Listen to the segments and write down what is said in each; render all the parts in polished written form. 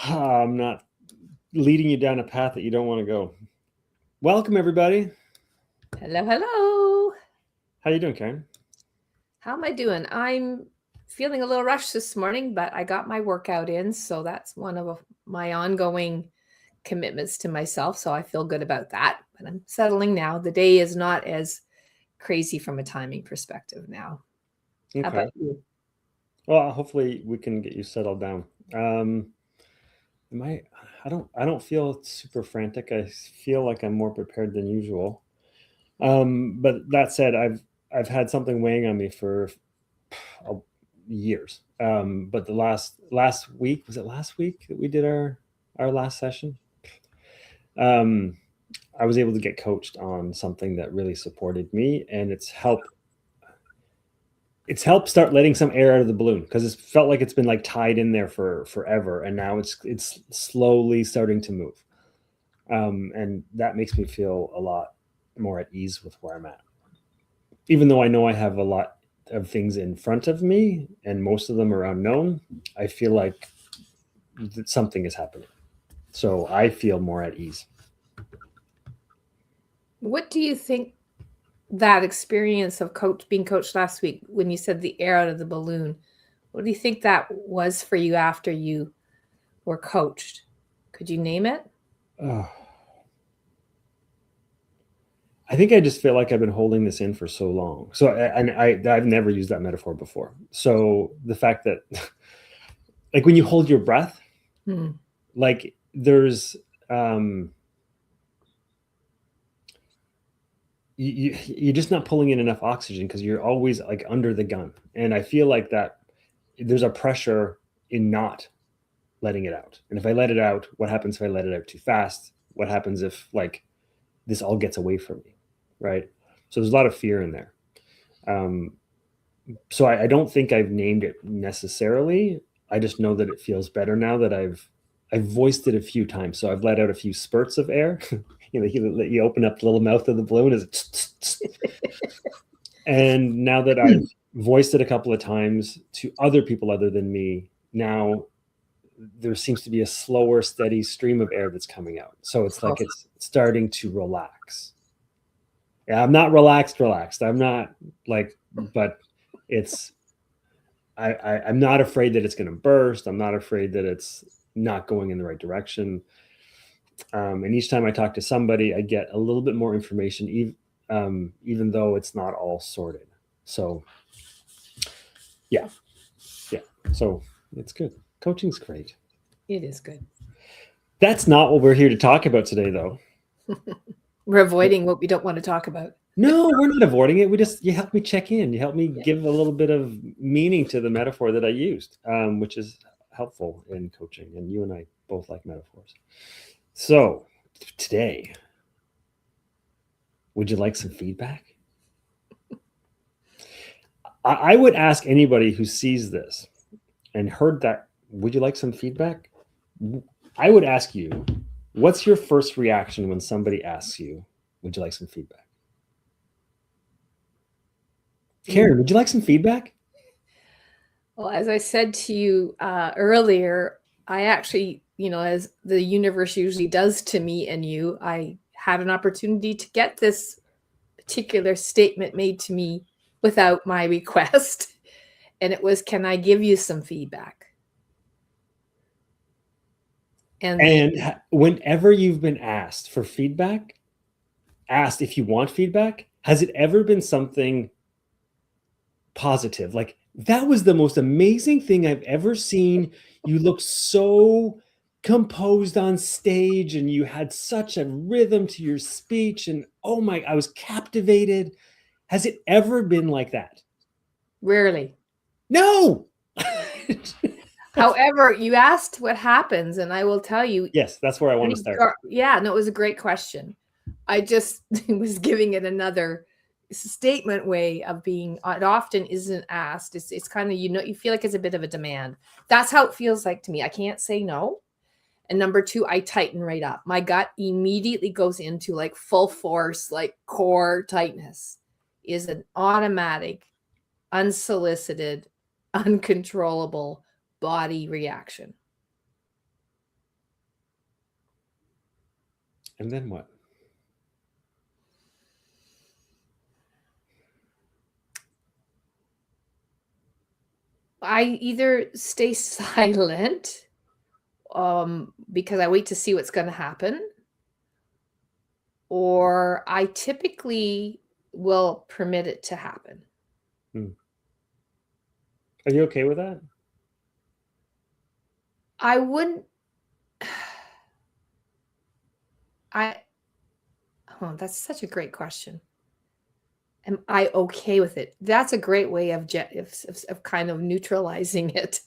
I'm not leading you down a path that you don't want to go. Welcome, everybody. Hello, hello. How you doing, Karen? How am I doing? I'm feeling a little rushed this morning, but I got my workout in, so that's one of my ongoing commitments to myself. So I feel good about that. But I'm settling now. The day is not as crazy from a timing perspective now. How Okay. about you? Well, hopefully we can get you settled down. Am I? I don't feel super frantic. I feel like I'm more prepared than usual. But that said, I've had something weighing on me for uh, years. But the last week, was it last week that we did our last session? Um, I was able to get coached on something that really supported me, and it's helped start letting some air out of the balloon because it's felt like it's been like tied in there for forever, and now it's slowly starting to move, and that makes me feel a lot more at ease with where I'm at, even though I know I have a lot of things in front of me and most of them are unknown. I feel like something is happening, so I feel more at ease. What do you think that experience of being coached last week when you said the air out of the balloon? What do you think that was for you after you were coached? Could you name it? Oh, I think I just feel like I've been holding this in for so long. So, and I've never used that metaphor before. So the fact that, like, when you hold your breath, Hmm. like there's, um, you're just not pulling in enough oxygen because you're always like under the gun. And I feel like that there's a pressure in not letting it out. And if I let it out, what happens if I let it out too fast? What happens if like this all gets away from me, right? So there's a lot of fear in there. Um, so I don't think I've named it necessarily. I just know that it feels better now that I've voiced it a few times. So I've let out a few spurts of air. You open up the little mouth of the balloon as it, and now that I've voiced it a couple of times to other people other than me, now there seems to be a slower, steady stream of air that's coming out. So it's Oh, like it's starting to relax. Yeah, I'm not relaxed. I'm not like, but it's I'm not afraid that it's going to burst. I'm not afraid that it's not going in the right direction. And each time I talk to somebody, I get a little bit more information, even though it's not all sorted. So yeah, yeah. So it's good. Coaching's great. it is good. That's not what we're here to talk about today, though. We're avoiding what we don't want to talk about. No, we're not avoiding it. You help me check in. You help me Yeah. give a little bit of meaning to the metaphor that I used, which is helpful in coaching. And you and I both like metaphors. So today, would you like some feedback? I would ask anybody who sees this and heard that, would you like some feedback? I would ask you, what's your first reaction when somebody asks you, would you like some feedback? Mm. Karen, would you like some feedback? Well, as I said to you earlier, I actually, as the universe usually does to me and you, I had an opportunity to get this particular statement made to me without my request. And it was, can I give you some feedback? And And whenever you've been asked for feedback, asked if you want feedback, has it ever been something positive? Like, that was the most amazing thing I've ever seen. You looked so composed on stage and you had such a rhythm to your speech. And oh my, I was captivated. Has it ever been like that? rarely. No. However, you asked what happens, and I will tell you, Yes, that's where I want to start. yeah, no, it was a great question. I just was giving it another statement way of being. It often isn't asked. It's kind of, you feel like it's a bit of a demand. That's how it feels like to me. I can't say no. And number two, I tighten right up. My gut immediately goes into like full force, like core tightness is an automatic, unsolicited, uncontrollable body reaction. And then what? I either stay silent because I wait to see what's going to happen, or I typically will permit it to happen. Are you okay with that? I wouldn't. Oh, that's such a great question. Am I okay with it? That's a great way of kind of neutralizing it.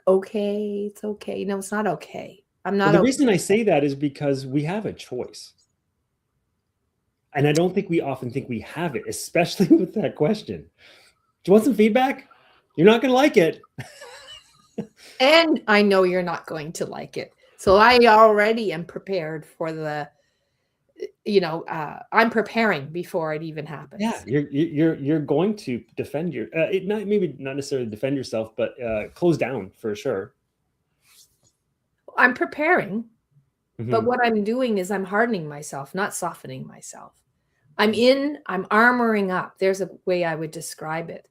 Okay, it's okay. No, it's not okay. I'm Well, not the okay. reason I say that is because we have a choice. And I don't think we often think we have it, especially with that question. Do you want some feedback? You're not going to like it. And I know you're not going to like it. So I already am prepared for the, I'm preparing before it even happens. Yeah, you're going to defend your maybe not necessarily defend yourself, but close down for sure. I'm preparing, but what I'm doing is I'm hardening myself, not softening myself. I'm armoring up. There's a way I would describe it.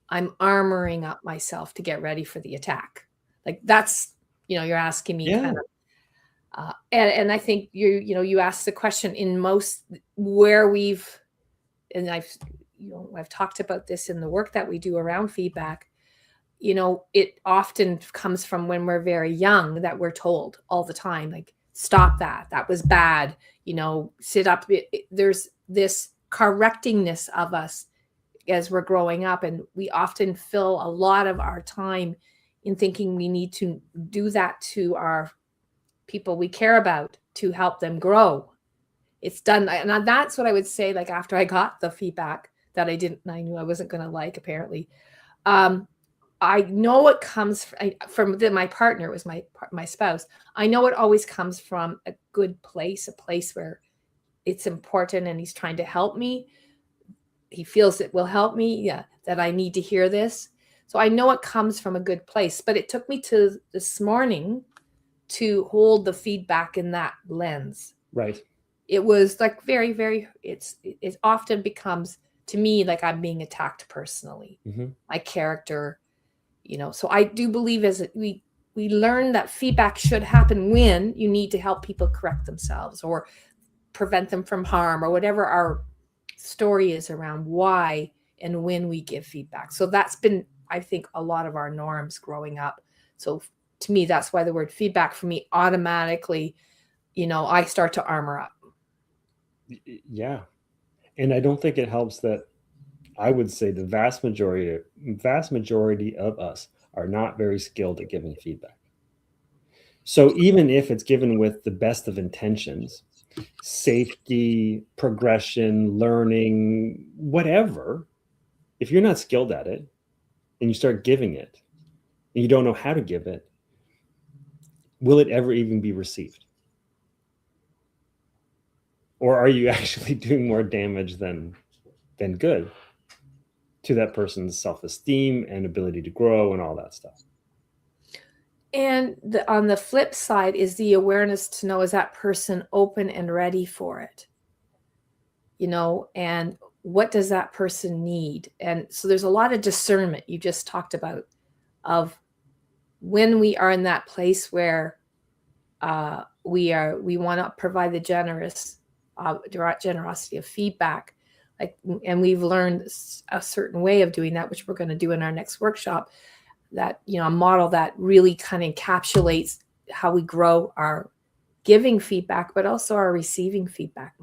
I'm armoring up myself to get ready for the attack. Like that's, you're asking me kind of, and I think you asked the question in most where and I've talked about this in the work that we do around feedback. It often comes from when we're very young that we're told all the time, like, stop that. That was bad. Sit up. There's this correctingness of us as we're growing up. And we often fill a lot of our time in thinking we need to do that to our people we care about to help them grow. It's done. And that's what I would say, like, after I got the feedback that I knew I wasn't going to like, apparently. I know it comes from my partner, was my spouse. I know it always comes from a good place, a place where it's important and he's trying to help me. He feels it will help me. Yeah, that I need to hear this. So I know it comes from a good place, but it took me to this morning to hold the feedback in that lens. Right. It was like very, very, it often becomes to me like I'm being attacked personally. My character, so I do believe we learn that feedback should happen when you need to help people correct themselves or prevent them from harm or whatever our story is around why and when we give feedback. So that's been, I think, a lot of our norms growing up. So to me, that's why the word feedback for me automatically, I start to armor up. Yeah. And I don't think it helps that I would say the vast majority of us are not very skilled at giving feedback. So even if it's given with the best of intentions, safety, progression, learning, whatever, if you're not skilled at it and you start giving it and you don't know how to give it, will it ever even be received? Or are you actually doing more damage than good to that person's self-esteem and ability to grow and all that stuff? And on the flip side is the awareness to know, is that person open and ready for it? And what does that person need? And so there's a lot of discernment you just talked about of when we are in that place where we want to provide the generosity of feedback, and we've learned a certain way of doing that, which we're going to do in our next workshop, that a model that really kind of encapsulates how we grow our giving feedback, but also our receiving feedback.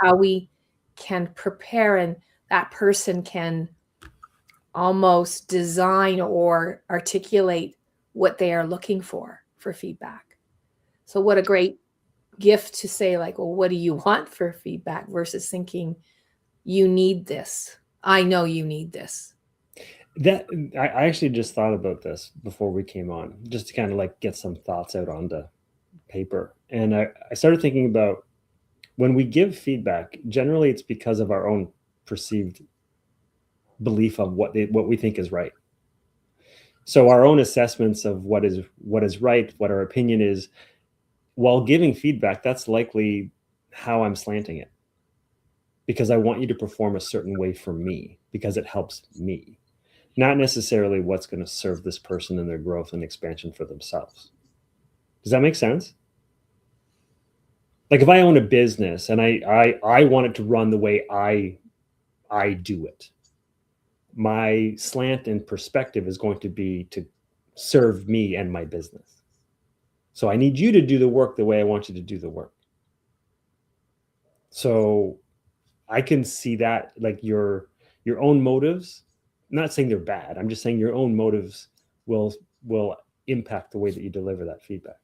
How we can prepare, and that person can almost design or articulate what they are looking for feedback. So what a great gift to say, like, well, what do you want for feedback, versus thinking you need this. I know you need this. That I actually just thought about this before we came on, just to kind of like get some thoughts out onto paper. And I started thinking about when we give feedback, generally it's because of our own perceived belief of what we think is right. So our own assessments of what is right, what our opinion is, while giving feedback, that's likely how I'm slanting it, because I want you to perform a certain way for me because it helps me, not necessarily what's going to serve this person in their growth and expansion for themselves. Does that make sense? Like if I own a business and I want it to run the way I do it, my slant and perspective is going to be to serve me and my business. So I need you to do the work the way I want you to do the work. So I can see that, like your own motives, I'm not saying they're bad. I'm just saying your own motives will impact the way that you deliver that feedback.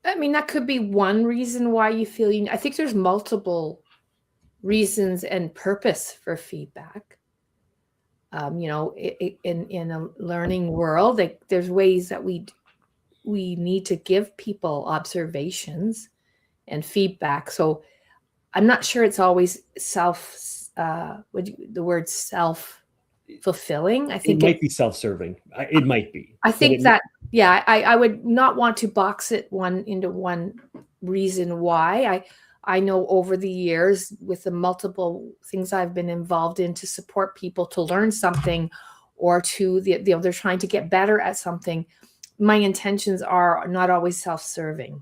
I mean, that could be one reason why you feel I think there's multiple reasons and purpose for feedback. You know, in a learning world, like there's ways that we need to give people observations and feedback. So I'm not sure it's always the word self-fulfilling. I think it might be self-serving. It might be. I think that, yeah, I would not want to box it into one reason why. I know over the years with the multiple things I've been involved in to support people to learn something, or to they're trying to get better at something, my intentions are not always self-serving.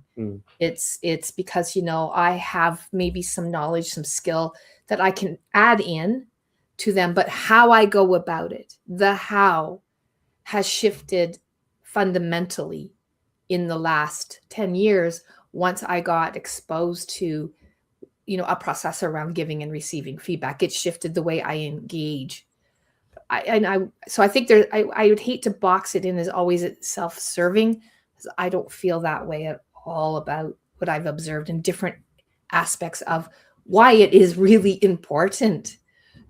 It's because, you know, I have maybe some knowledge, some skill that I can add in to them, but how I go about it, the how, has shifted fundamentally in the last 10 years once I got exposed to, you know, a process around giving and receiving feedback. It shifted the way I engage. So I think I would hate to box it in as always self-serving, because I don't feel that way at all about what I've observed in different aspects of why it is really important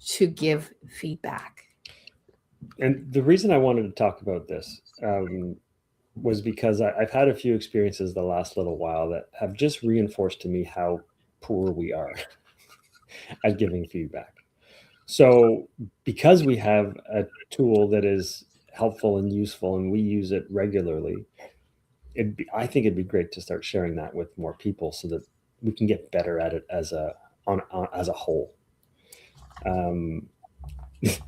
to give feedback. And the reason I wanted to talk about this was because I've had a few experiences the last little while that have just reinforced to me how poor we are at giving feedback. So because we have a tool that is helpful and useful and we use it regularly, I think it'd be great to start sharing that with more people so that we can get better at it as a whole.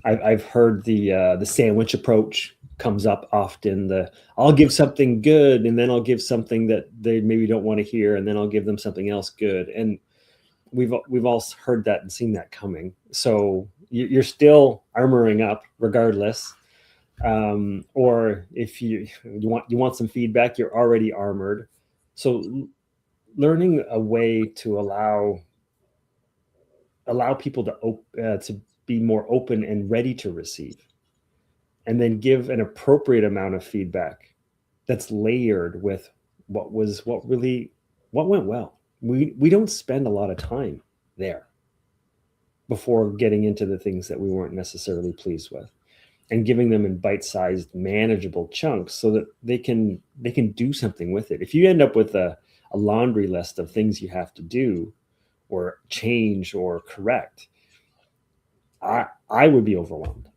I've heard the sandwich approach comes up often. I'll give something good and then I'll give something that they maybe don't want to hear, and then I'll give them something else good. And we've all heard that and seen that coming. So you're still armoring up regardless. Or if you want some feedback, you're already armored. So learning a way to allow people to be more open and ready to receive, and then give an appropriate amount of feedback that's layered with what went well. We don't spend a lot of time there before getting into the things that we weren't necessarily pleased with, and giving them in bite-sized, manageable chunks so that they can do something with it. If you end up with a laundry list of things you have to do or change or correct, I would be overwhelmed.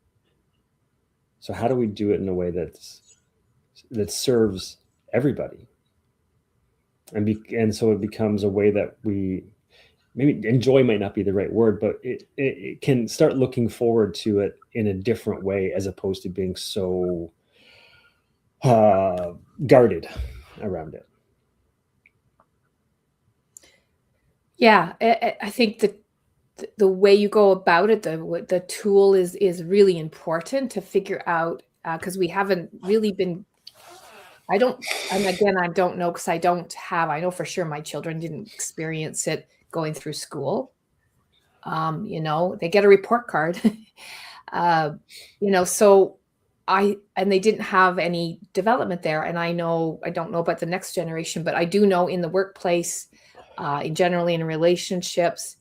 So how do we do it in a way that serves everybody? And so it becomes a way that we, maybe enjoy might not be the right word, but it can start looking forward to it in a different way, as opposed to being so guarded around it. Yeah, I think that the way you go about it, the tool is really important to figure out, because we haven't really been. I don't know, because I know for sure my children didn't experience it going through school. You know, they get a report card, you know, so and they didn't have any development there. And I don't know about the next generation, but I do know in the workplace, generally in relationships,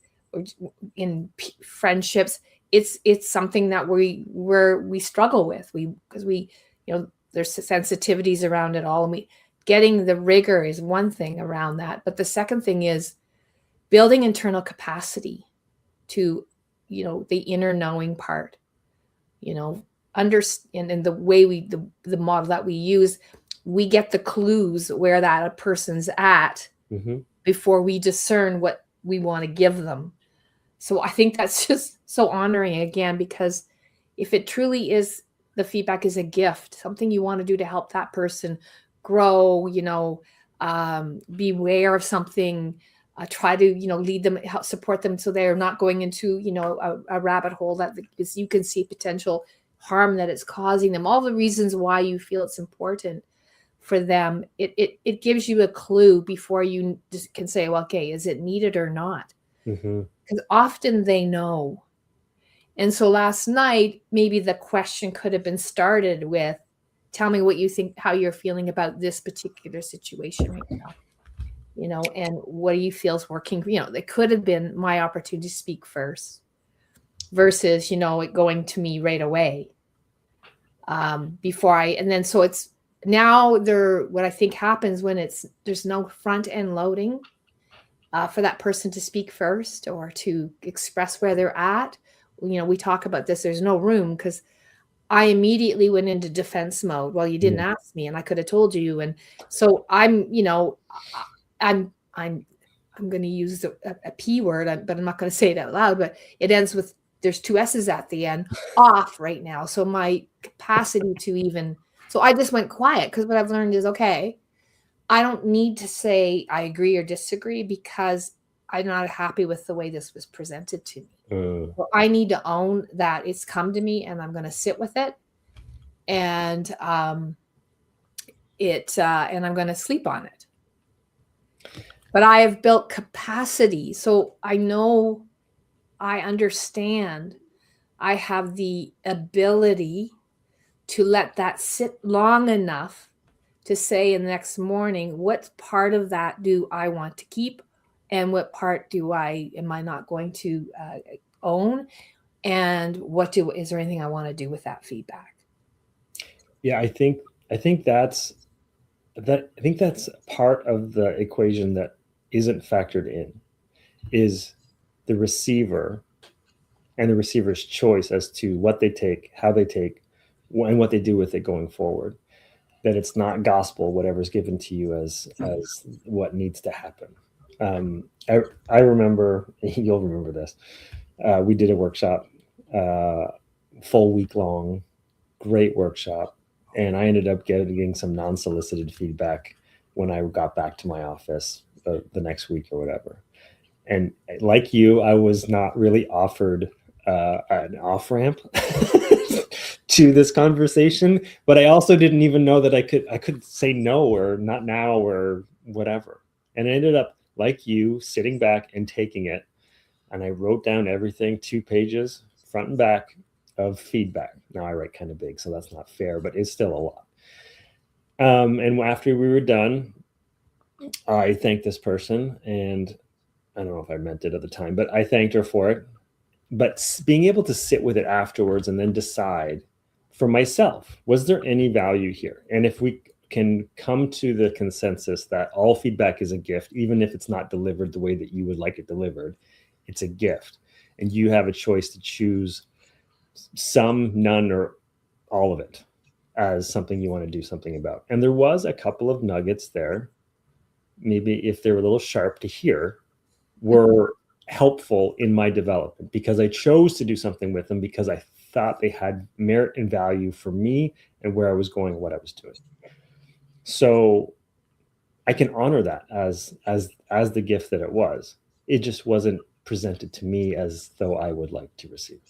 in friendships, it's something that we struggle with, because you know, there's sensitivities around it all, and getting the rigor is one thing around that, but the second thing is building internal capacity to, you know, the inner knowing part, you know, understand. And the way the model that we use, we get the clues where that a person's at before we discern what we want to give them. So I think that's just so honoring again, because if it truly is, the feedback is a gift, something you want to do to help that person grow, be aware of something, try to, lead them, help support them so they're not going into, a rabbit hole that, because you can see potential harm that it's causing them, all the reasons why you feel it's important for them. It gives you a clue before you just can say, well, okay, is it needed or not? Because often they know. And so last night, maybe the question could have been started with, tell me what you think, how you're feeling about this particular situation right now, and what do you feel is working? It could have been my opportunity to speak first versus, it going to me right away so it's now what I think happens when there's no front end loading for that person to speak first or to express where they're at. We talk about this, there's no room, because I immediately went into defense mode. Well, you didn't ask me and I could have told you. And so I'm going to use a P word, but I'm not going to say it out loud, but it ends with, there's 2 S's at the end, off right now. So my capacity so I just went quiet, because what I've learned is, okay, I don't need to say I agree or disagree, because I'm not happy with the way this was presented to me. So I need to own that it's come to me, and I'm going to sit with it, and and I'm going to sleep on it. But I have built capacity, so I know, I understand, I have the ability to let that sit long enough to say in the next morning, what part of that do I want to keep, and what part am I not going to own, and is there anything I want to do with that feedback? Yeah, I think that's part of the equation that isn't factored in, is the receiver and the receiver's choice as to what they take, how they take, and what they do with it going forward. That it's not gospel, whatever's given to you as what needs to happen. I remember, you'll remember this. We did a workshop, full week long, great workshop. And I ended up getting some non-solicited feedback when I got back to my office the next week or whatever. And like you, I was not really offered an off-ramp to this conversation, but I also didn't even know that I could say no, or not now, or whatever. And I ended up, like you, sitting back and taking it. And I wrote down everything, 2 pages, front and back, of feedback. Now I write kind of big, so that's not fair, but it's still a lot. And after we were done, I thanked this person, and I don't know if I meant it at the time, but I thanked her for it. But being able to sit with it afterwards and then decide for myself, was there any value here? And if we can come to the consensus that all feedback is a gift, even if it's not delivered the way that you would like it delivered, it's a gift. And you have a choice to choose some, none, or all of it as something you want to do something about. And there was a couple of nuggets there, maybe if they were a little sharp to hear, were helpful in my development, because I chose to do something with them, because I thought they had merit and value for me and where I was going and what I was doing. So I can honor that as the gift that it was. It just wasn't presented to me as though I would like to receive.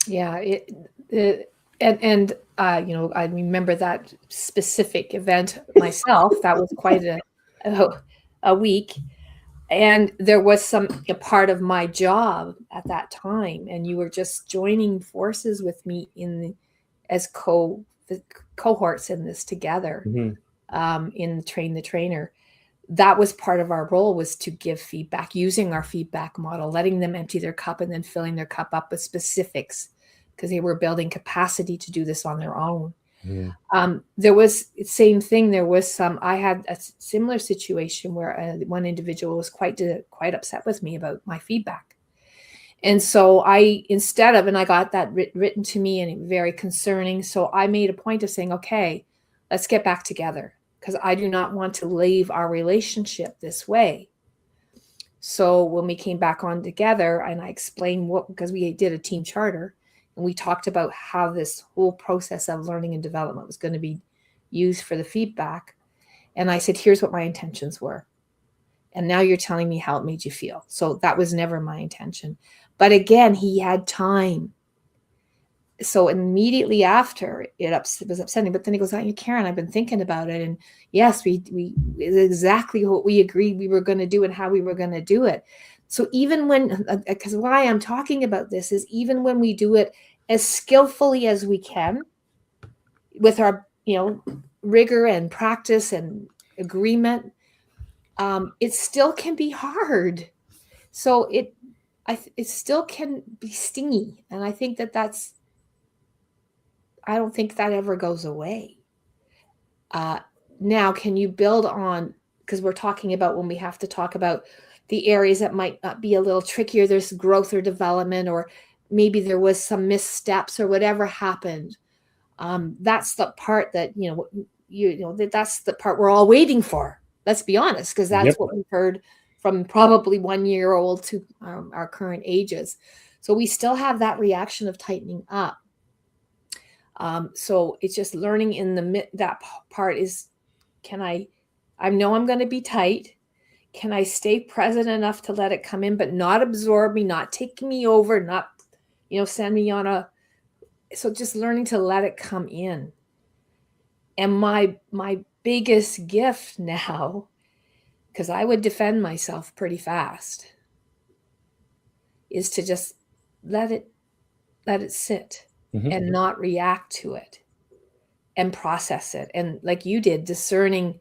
Yeah, I remember that specific event myself. That was quite a week, and there was a part of my job at that time, and you were just joining forces with me as cohorts in this together. In Train the Trainer. That was part of our role, was to give feedback using our feedback model, letting them empty their cup and then filling their cup up with specifics, because they were building capacity to do this on their own. There was same thing. There was I had a similar situation where one individual was quite upset with me about my feedback. And so and I got that written to me and very concerning. So I made a point of saying, okay, let's get back together because I do not want to leave our relationship this way. So when we came back on together and I explained because we did a team charter and we talked about how this whole process of learning and development was going to be used for the feedback. And I said, here's what my intentions were. And now you're telling me how it made you feel. So that was never my intention. But again, he had time. So immediately after, it was upsetting. But then he goes, "Oh, Karen, I've been thinking about it. And yes, we exactly what we agreed we were going to do and how we were going to do it." So even when, because why I'm talking about this is even when we do it as skillfully as we can with our, rigor and practice and agreement, it still can be hard. So it still can be stingy. And I think I don't think that ever goes away. Now, can you build on, because we're talking about when we have to talk about the areas that might not be a little trickier, there's growth or development, or maybe there was some missteps or whatever happened. That's the part that, that's the part we're all waiting for. Let's be honest, because that's what we've heard from probably 1 year old to our current ages. So we still have that reaction of tightening up. So it's just learning in that part is, I know I'm going to be tight. Can I stay present enough to let it come in, but not absorb me, not take me over, not, send me on so just learning to let it come in. And my biggest gift now, because I would defend myself pretty fast, is to just let it sit and not react to it and process it. And like you did, discerning,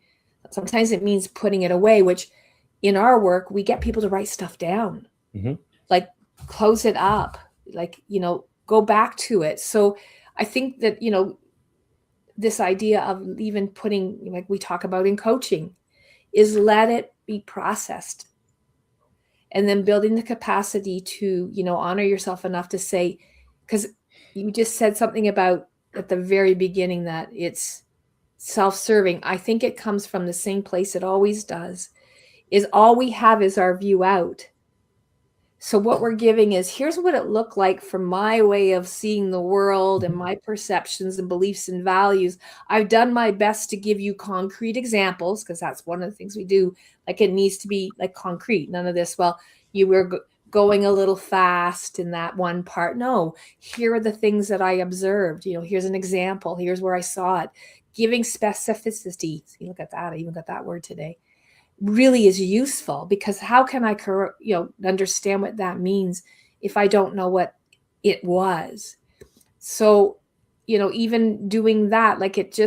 sometimes it means putting it away, which in our work, we get people to write stuff down, like close it up, like, go back to it. So I think that, this idea of even putting, like we talk about in coaching, is let it be processed. And then building the capacity to, honor yourself enough to say, because you just said something about at the very beginning that it's self-serving. I think it comes from the same place it always does, is all we have is our view out. So what we're giving is, here's what it looked like from my way of seeing the world and my perceptions and beliefs and values. I've done my best to give you concrete examples, because that's one of the things we do. Like, it needs to be like concrete. None of this, well, you were going a little fast in that one part. No, here are the things that I observed. Here's an example. Here's where I saw it. Giving specificity. See, look at that. I even got that word today. Really is useful, because how can I understand what that means if I don't know what it was? So, even doing that, like, it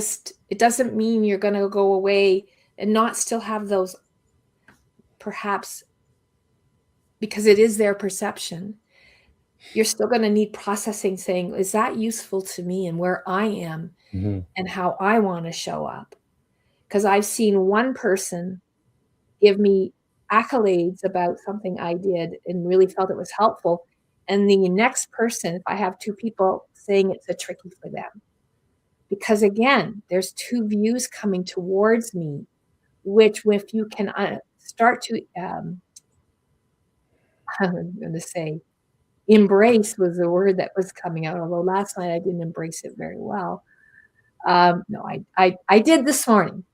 doesn't mean you're going to go away and not still have those, perhaps, because it is their perception. You're still going to need processing, saying, is that useful to me and where I am and how I want to show up? Because I've seen one person give me accolades about something I did and really felt it was helpful. And the next person, if I have two people saying it's a tricky for them, because again, there's two views coming towards me, which if you can start to, I'm going to say, embrace was the word that was coming out, although last night I didn't embrace it very well. No, I did this morning.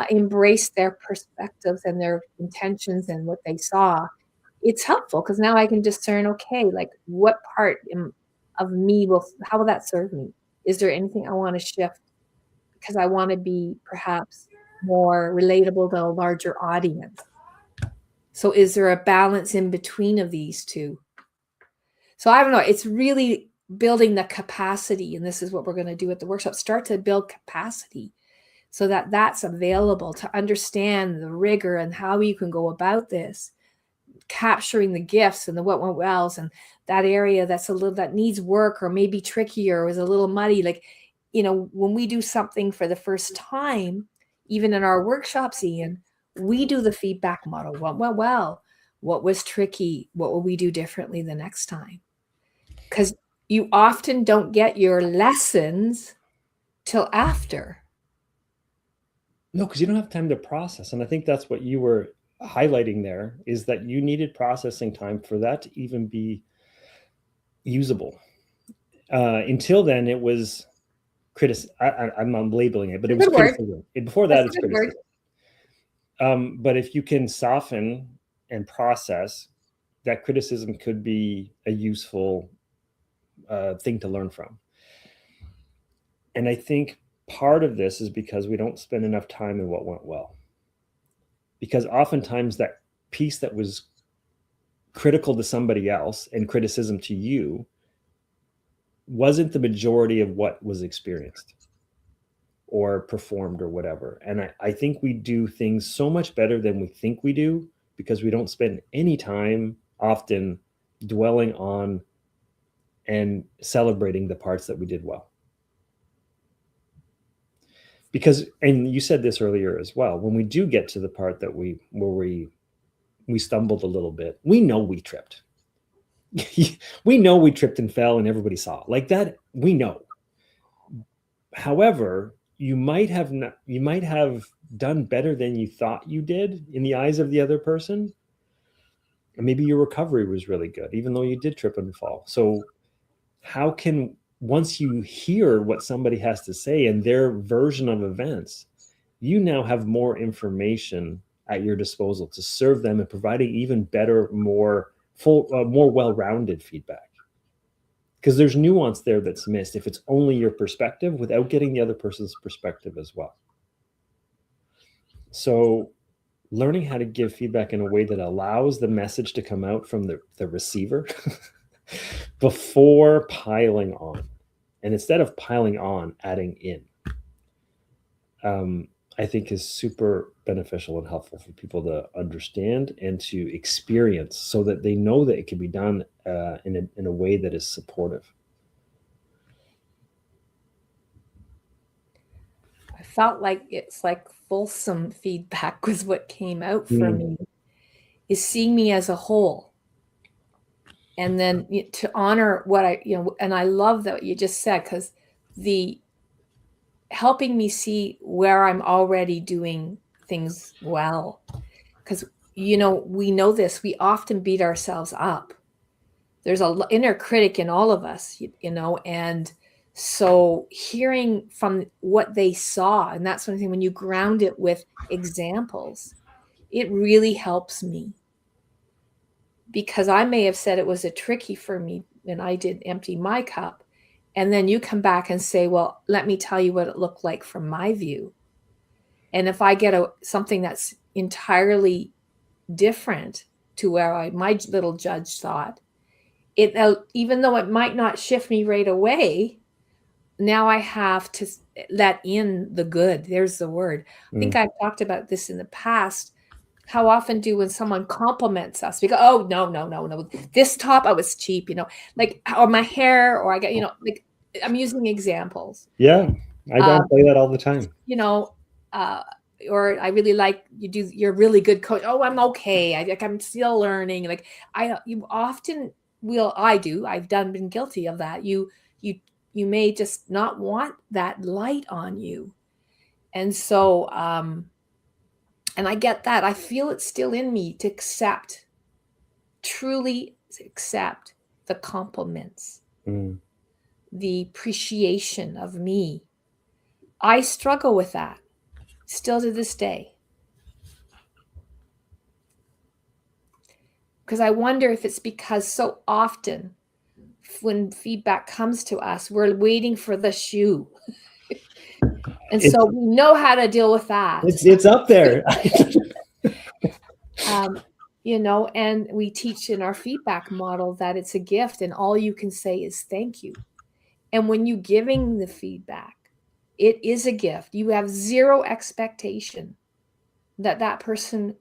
Embrace their perspectives and their intentions and what they saw. It's helpful because now I can discern, okay, like, what part of me how will that serve me? Is there anything I want to shift because I want to be perhaps more relatable to a larger audience? So is there a balance in between of these two? So I don't know. It's really building the capacity, and this is what we're going to do at the workshop. Start to build capacity, so that that's available to understand the rigor and how you can go about this, capturing the gifts and the what went wells and that area that needs work or maybe trickier or is a little muddy. Like, when we do something for the first time, even in our workshops, Ian, we do the feedback model. What went well? What was tricky? What will we do differently the next time? Because you often don't get your lessons till after. No, because you don't have time to process. And I think that's what you were highlighting there, is that you needed processing time for that to even be usable. Until then, it was I'm not labeling it, but it was criticism. Before that, it's criticism. But if you can soften and process, that criticism could be a useful thing to learn from. And I think part of this is because we don't spend enough time in what went well. Because oftentimes that piece that was critical to somebody else and criticism to you wasn't the majority of what was experienced or performed or whatever. And I think we do things so much better than we think we do, because we don't spend any time often dwelling on and celebrating the parts that we did well. Because, and you said this earlier as well, when we do get to the part that we stumbled a little bit, we know we tripped. We know we tripped and fell and everybody saw. Like that, we know. However, you might have done better than you thought you did in the eyes of the other person. And maybe your recovery was really good, even though you did trip and fall. So how can, once you hear what somebody has to say and their version of events, you now have more information at your disposal to serve them and providing even better, more well-rounded feedback. Because there's nuance there that's missed if it's only your perspective without getting the other person's perspective as well. So learning how to give feedback in a way that allows the message to come out from the receiver before piling on. And instead of piling on, adding in, I think is super beneficial and helpful for people to understand and to experience, so that they know that it can be done in a way that is supportive. I felt like it's like fulsome feedback was what came out for me, is seeing me as a whole. And then to honor what and I love that you just said, because the helping me see where I'm already doing things well. Because, we know this, we often beat ourselves up. There's an inner critic in all of us, and so hearing from what they saw, and that's something, when you ground it with examples, it really helps me. Because I may have said it was a tricky for me when I did empty my cup. And then you come back and say, well, let me tell you what it looked like from my view. And if I get something that's entirely different to where my little judge thought, even though it might not shift me right away, now I have to let in the good. There's the word. I think I've talked about this in the past. How often when someone compliments us, we go, oh, no. This top, I was cheap, like, or my hair, or I got, like, I'm using examples. Yeah. I don't play that all the time. Or I really like you're a really good coach. Oh, I'm okay. I'm still learning. Like you often will, I've been guilty of that. You may just not want that light on you. And so, and I get that. I feel it's still in me to truly accept the compliments, the appreciation of me. I struggle with that still to this day. Because I wonder if it's because so often when feedback comes to us, we're waiting for the shoe. And so we know how to deal with that. It's up there. And we teach in our feedback model that it's a gift and all you can say is thank you. And when you're giving the feedback, it is a gift. You have zero expectation that person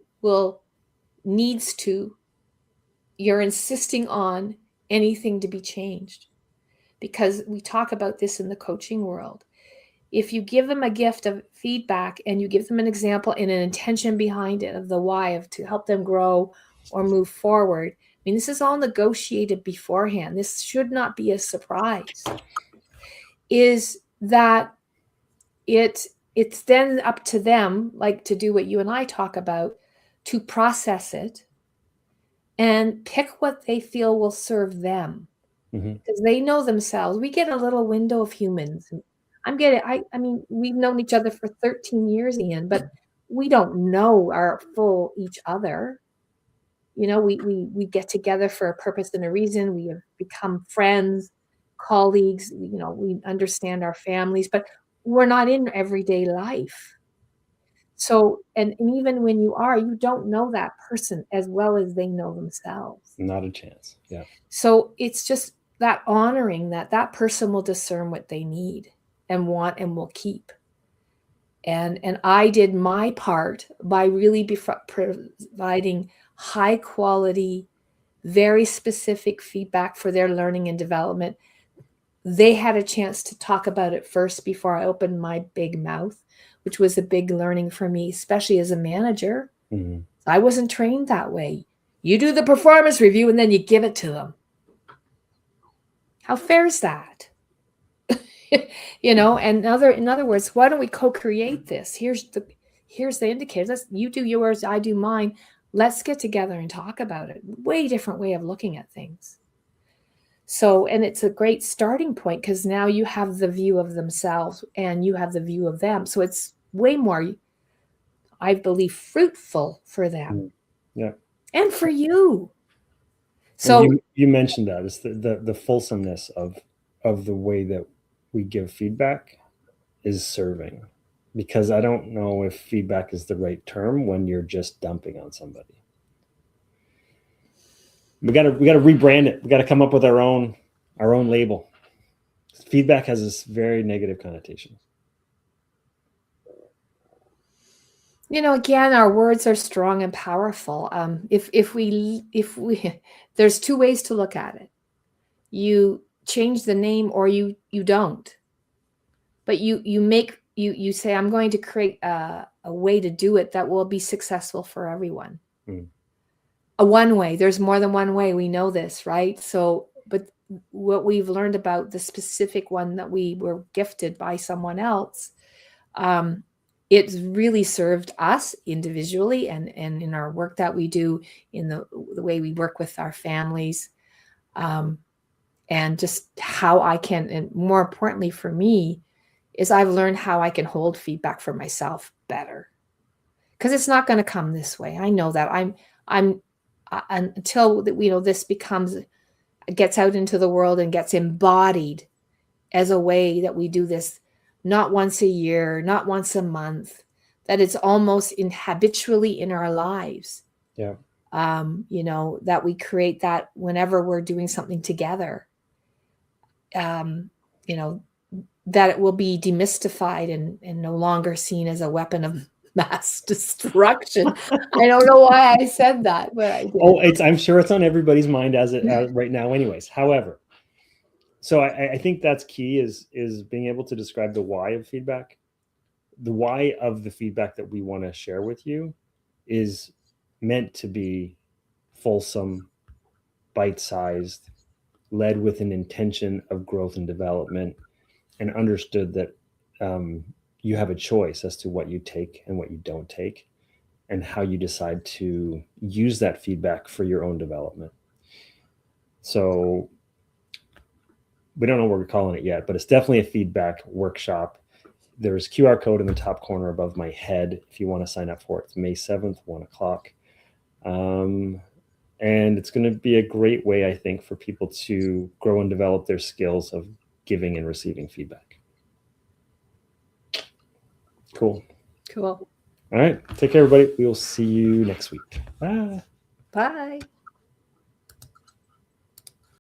needs to. You're insisting on anything to be changed, because we talk about this in the coaching world. If you give them a gift of feedback and you give them an example and an intention behind it of the why, of to help them grow or move forward. I mean, this is all negotiated beforehand. This should not be a surprise. Is that it's then up to them, like to do what you and I talk about, to process it and pick what they feel will serve them. Because they know themselves. We get a little window of humans. I mean, we've known each other for 13 years, Ian, but we don't know our full each other. You know, we get together for a purpose and a reason. We have become friends, colleagues, you know, we understand our families, but we're not in everyday life. So, and even when you are, you don't know that person as well as they know themselves. Not a chance. Yeah. So it's just that honoring that that person will discern what they need and want and will keep. And I did my part by really providing high quality, very specific feedback for their learning and development. They had a chance to talk about it first before I opened my big mouth, which was a big learning for me, especially as a manager. I wasn't trained that way. You do the performance review and then you give it to them. How fair is that? You know, and in other words, why don't we co-create this? Here's the indicators. You do yours, I do mine. Let's get together and talk about it. Way different way of looking at things. So, and it's a great starting point because now you have the view of themselves and you have the view of them. So it's way more, I believe, fruitful for them. Yeah. And for you. So you mentioned that it's the fulsomeness of the way that we give feedback is serving, because I don't know if feedback is the right term when you're just dumping on somebody. We got to rebrand it. We got to come up with our own label. Feedback has this very negative connotation. You know, again, our words are strong and powerful. If we, there's two ways to look at it. You change the name or you don't. But you say, I'm going to create a way to do it that will be successful for everyone. A one way. There's more than one way. We know this, right? So, but what we've learned about the specific one that we were gifted by someone else, it's really served us individually and in our work that we do, in the way we work with our families, and just how I can, and more importantly for me, is I've learned how I can hold feedback for myself better, because it's not going to come this way. I know that I'm until this gets out into the world and gets embodied as a way that we do this, not once a year, not once a month, that it's almost habitually in our lives. Yeah. That we create that whenever we're doing something together, that it will be demystified and no longer seen as a weapon of mass destruction. I don't know why I said that, but I did. Oh, I'm sure it's on everybody's mind as right now anyways. However, so I think that's key is being able to describe the why of feedback. The why of the feedback that we want to share with you is meant to be fulsome, bite-sized, led with an intention of growth and development, and understood that you have a choice as to what you take and what you don't take, and how you decide to use that feedback for your own development. So we don't know what we're calling it yet, but it's definitely a feedback workshop. There's QR code in the top corner above my head if you want to sign up for it. It's May 7th, 1:00. And it's going to be a great way, I think, for people to grow and develop their skills of giving and receiving feedback. Cool. Cool. All right. Take care, everybody. We will see you next week. Bye. Bye.